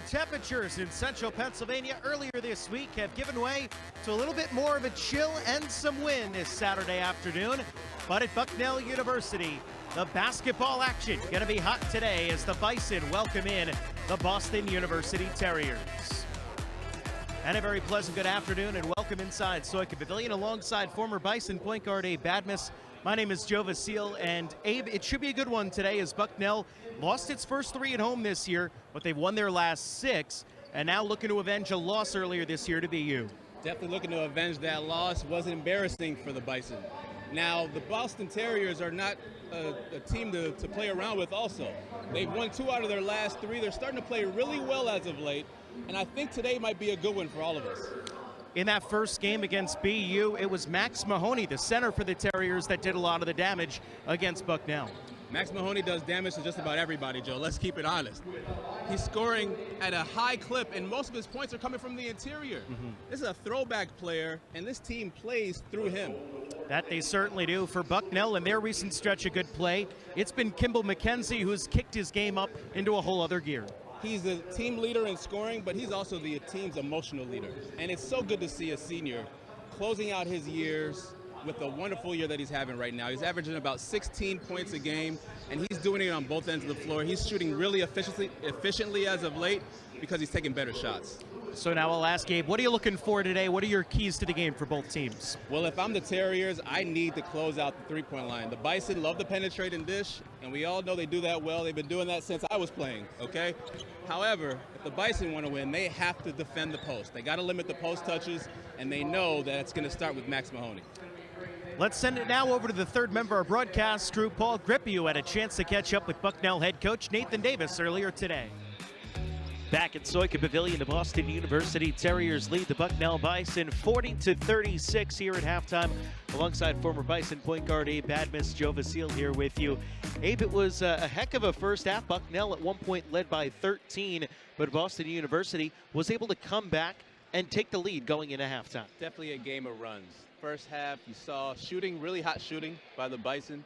Cooler temperatures in central Pennsylvania earlier this week have given way to a little bit more of a chill and some wind this Saturday afternoon. But at Bucknell University, the basketball action going to be hot today as the Bison welcome in the Boston University Terriers. And a very pleasant good afternoon and welcome inside Soika Pavilion alongside former Bison point guard Abe Badmus. My name is Joe Vasile, and Abe, it should be a good one today as Bucknell lost its first 3 at home this year, but they've won their last 6, and now looking to avenge a loss earlier this year to BU. Definitely looking to avenge that loss. Was embarrassing for the Bison. Now, the Boston Terriers are not a team to play around with also. They've won 2 out of their last 3. They're starting to play really well as of late, and I think today might be a good one for all of us. In that first game against BU, it was Max Mahoney, the center for the Terriers, that did a lot of the damage against Bucknell. Max Mahoney does damage to just about everybody, Joe. Let's keep it honest. He's scoring at a high clip, and most of his points are coming from the interior. This is a throwback player, and this team plays through him. That they certainly do. For Bucknell in their recent stretch of good play, it's been Kimball McKenzie who's kicked his game up into a whole other gear. He's the team leader in scoring, but he's also the team's emotional leader. And it's so good to see a senior closing out his years with a wonderful year that he's having right now. He's averaging about 16 points a game, and he's doing it on both ends of the floor. He's shooting really efficiently as of late because he's taking better shots. So now I'll ask Gabe, what are you looking for today? What are your keys to the game for both teams? Well, if I'm the Terriers, I need to close out the three-point line. The Bison love to penetrate and dish, and we all know they do that well. They've been doing that since I was playing, okay? However, if the Bison want to win, they have to defend the post. They got to limit the post touches, and they know that it's going to start with Max Mahoney. Let's send it now over to the third member of our broadcast crew, Paul Grippi, who had a chance to catch up with Bucknell head coach Nathan Davis earlier today. Back at Soika Pavilion, the Boston University Terriers lead the Bucknell Bison 40-36 here at halftime. Alongside former Bison point guard Abe Badmus, Joe Vasile here with you. Abe, it was a heck of a first half. Bucknell at one point led by 13, but Boston University was able to come back and take the lead going into halftime. Definitely a game of runs. First half, you saw shooting, really hot shooting by the Bison,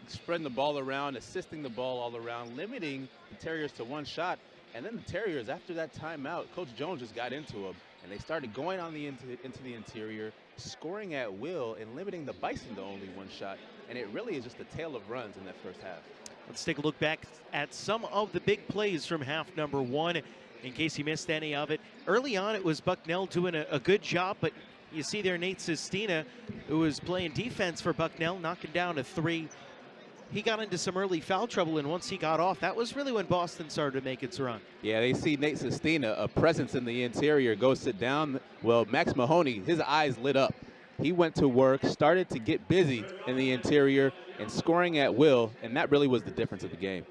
spreading the ball around, assisting the ball all around, limiting the Terriers to one shot. And then the Terriers, after that timeout, Coach Jones just got into them, and they started going on into the interior, scoring at will, and limiting the Bison to only one shot. And it really is just a tale of runs in that first half. Let's take a look back at some of the big plays from half number 1, in case you missed any of it. Early on, it was Bucknell doing a good job, but you see there Nate Sestina, who was playing defense for Bucknell, knocking down a 3. He got into some early foul trouble, and once he got off, that was really when Boston started to make its run. Yeah, they see Nate Sestina, a presence in the interior, go sit down. Well, Max Mahoney, his eyes lit up. He went to work, started to get busy in the interior, and scoring at will, and that really was the difference of the game.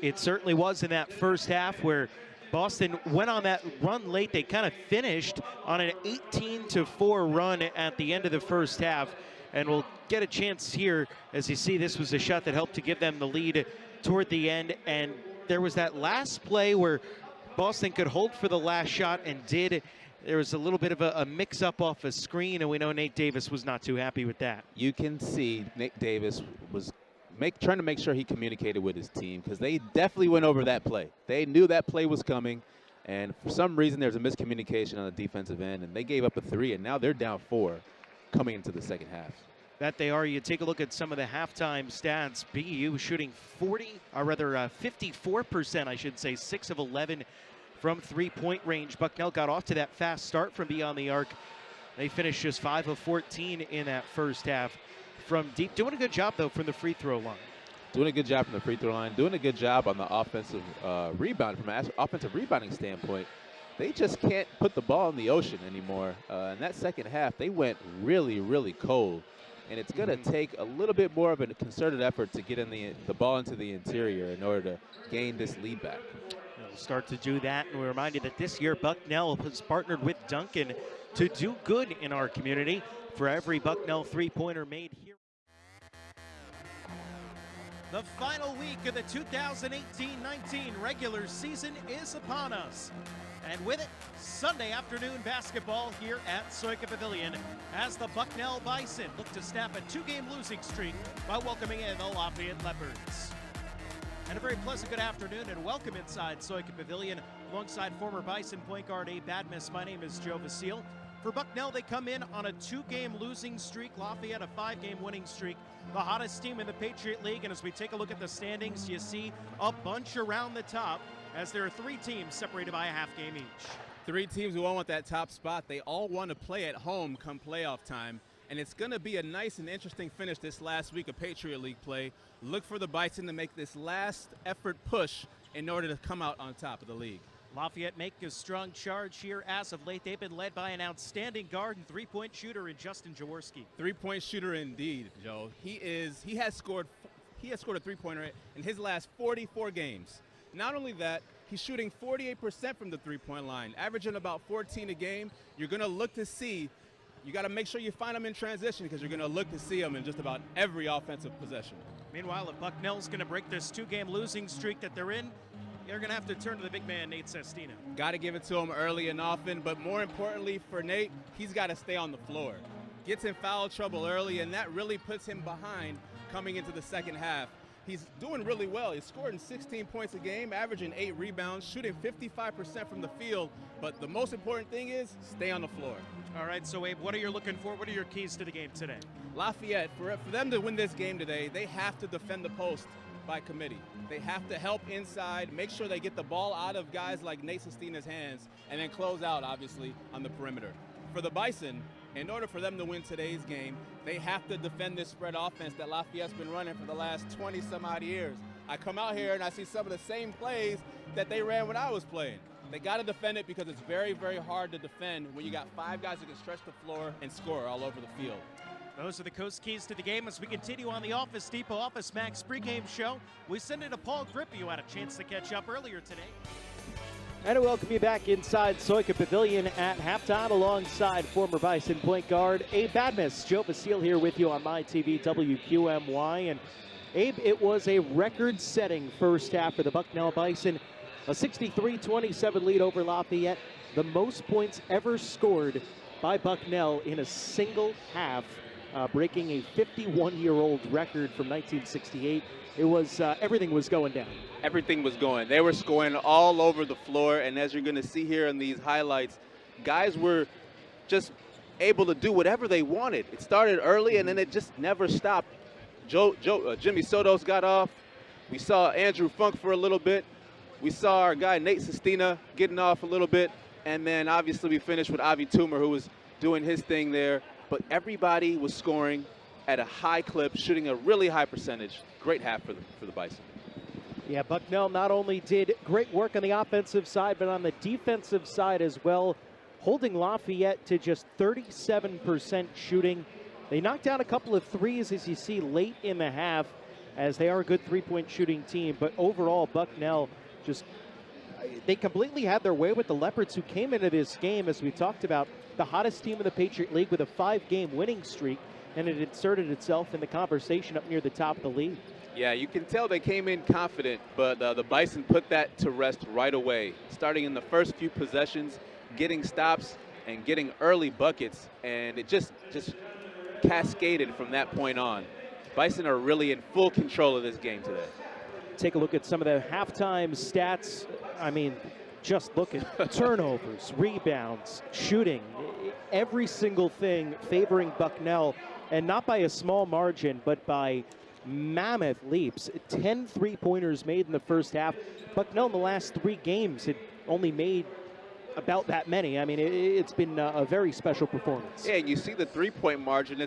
It certainly was in that first half where Boston went on that run late. They kind of finished on an 18-4 run at the end of the first half. And we'll get a chance here, as you see, this was a shot that helped to give them the lead toward the end. And there was that last play where Boston could hold for the last shot and did. There was a little bit of a mix-up off a screen, and we know Nate Davis was not too happy with that. You can see Nate Davis was trying to make sure he communicated with his team, because they definitely went over that play. They knew that play was coming, and for some reason there's a miscommunication on the defensive end, and they gave up a 3, and now they're down 4 coming into the second half. That they are. You take a look at some of the halftime stats. BU shooting 54%, I should say, 6 of 11 from three-point range. Bucknell got off to that fast start from beyond the arc. They finished just 5 of 14 in that first half from deep. Doing a good job, though, from the free throw line. Doing a good job from the free throw line. Doing a good job on the offensive rebound. From an offensive rebounding standpoint, they just can't put the ball in the ocean anymore. In that second half, they went really, really cold. And it's going to take a little bit more of a concerted effort to get in the ball into the interior in order to gain this lead back. We'll start to do that, and we remind you that this year Bucknell has partnered with Duncan to do good in our community. For every Bucknell three-pointer made here. The final week of the 2018-19 regular season is upon us. And with it, Sunday afternoon basketball here at Soika Pavilion as the Bucknell Bison look to snap a 2-game losing streak by welcoming in the Lafayette Leopards. And a very pleasant good afternoon and welcome inside Soika Pavilion alongside former Bison point guard Badmus. My name is Joe Vasile. For Bucknell, they come in on a 2-game losing streak. Lafayette a 5-game winning streak. The hottest team in the Patriot League. And as we take a look at the standings, you see a bunch around the top as there are 3 teams separated by a half game each. 3 teams who all want that top spot. They all want to play at home come playoff time. And it's going to be a nice and interesting finish this last week of Patriot League play. Look for the Bison to make this last effort push in order to come out on top of the league. Lafayette make a strong charge here as of late. They've been led by an outstanding guard and 3-point shooter in Justin Jaworski. 3-point shooter indeed, Joe. He has scored a 3-pointer in his last 44 games. Not only that, he's shooting 48% from the 3-point line, averaging about 14 a game. You're going to look to see. You got to make sure you find him in transition because you're going to look to see him in just about every offensive possession. Meanwhile, if Bucknell's going to break this 2-game losing streak that they're in, they're going to have to turn to the big man, Nate Sestina. Got to give it to him early and often, but more importantly for Nate, he's got to stay on the floor. Gets in foul trouble early, and that really puts him behind coming into the second half. He's doing really well. He's scoring 16 points a game, averaging 8 rebounds, shooting 55% from the field, but the most important thing is stay on the floor. All right, so Abe, what are you looking for? What are your keys to the game today? Lafayette, for them to win this game today, they have to defend the post by committee. They have to help inside, make sure they get the ball out of guys like Nate Sestina's hands, and then close out, obviously, on the perimeter. For the Bison, in order for them to win today's game, they have to defend this spread offense that Lafayette's been running for the last 20-some-odd years. I come out here and I see some of the same plays that they ran when I was playing. They got to defend it because it's very, very hard to defend when you got 5 guys who can stretch the floor and score all over the field. Those are the Coast Keys to the game as we continue on the Office Depot Office Max pregame show. We send it to Paul Grippi, who had a chance to catch up earlier today. And I welcome you back inside Soika Pavilion at halftime alongside former Bison point guard Abe Badmus. Joe Vasile here with you on my TV WQMY. And Abe, it was a record-setting first half for the Bucknell Bison. A 63-27 lead over Lafayette. The most points ever scored by Bucknell in a single half, breaking a 51-year-old record from 1968. It was, everything was going down. Everything was going. They were scoring all over the floor, and as you're going to see here in these highlights, guys were just able to do whatever they wanted. It started early, and then it just never stopped. Jimmy Sotos got off. We saw Andrew Funk for a little bit. We saw our guy Nate Sestina getting off a little bit, and then obviously we finished with Avi Toomer, who was doing his thing there. But everybody was scoring at a high clip, shooting a really high percentage. Great half for the Bison. Yeah, Bucknell not only did great work on the offensive side, but on the defensive side as well, holding Lafayette to just 37% shooting. They knocked down a couple of threes, as you see, late in the half, as they are a good 3-point shooting team. But overall, Bucknell they completely had their way with the Leopards, who came into this game, as we talked about, the hottest team in the Patriot League with a 5-game winning streak, and it inserted itself in the conversation up near the top of the league. Yeah, you can tell they came in confident, but the Bison put that to rest right away. Starting in the first few possessions, getting stops and getting early buckets, and it just cascaded from that point on. Bison are really in full control of this game today. Take a look at some of the halftime stats. I mean, just look at turnovers, rebounds, shooting, every single thing favoring Bucknell, and not by a small margin, but by mammoth leaps. 10 3-pointers made in the first half. Bucknell in the last 3 games had only made about that many. I mean, it's been a very special performance. Yeah, and you see the 3-point margin.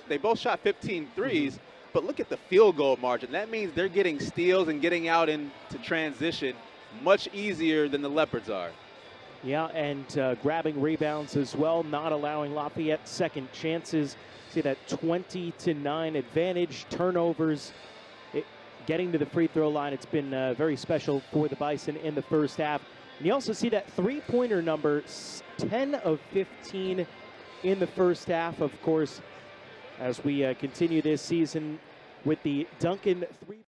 They both shot 15 threes, but look at the field goal margin. That means they're getting steals and getting out into transition much easier than the Leopards are. Yeah, and grabbing rebounds as well, not allowing Lafayette second chances. See that 20-9 advantage, turnovers, getting to the free throw line. It's been very special for the Bison in the first half. And you also see that 3-pointer number, 10 of 15 in the first half, of course, as we continue this season with the Duncan 3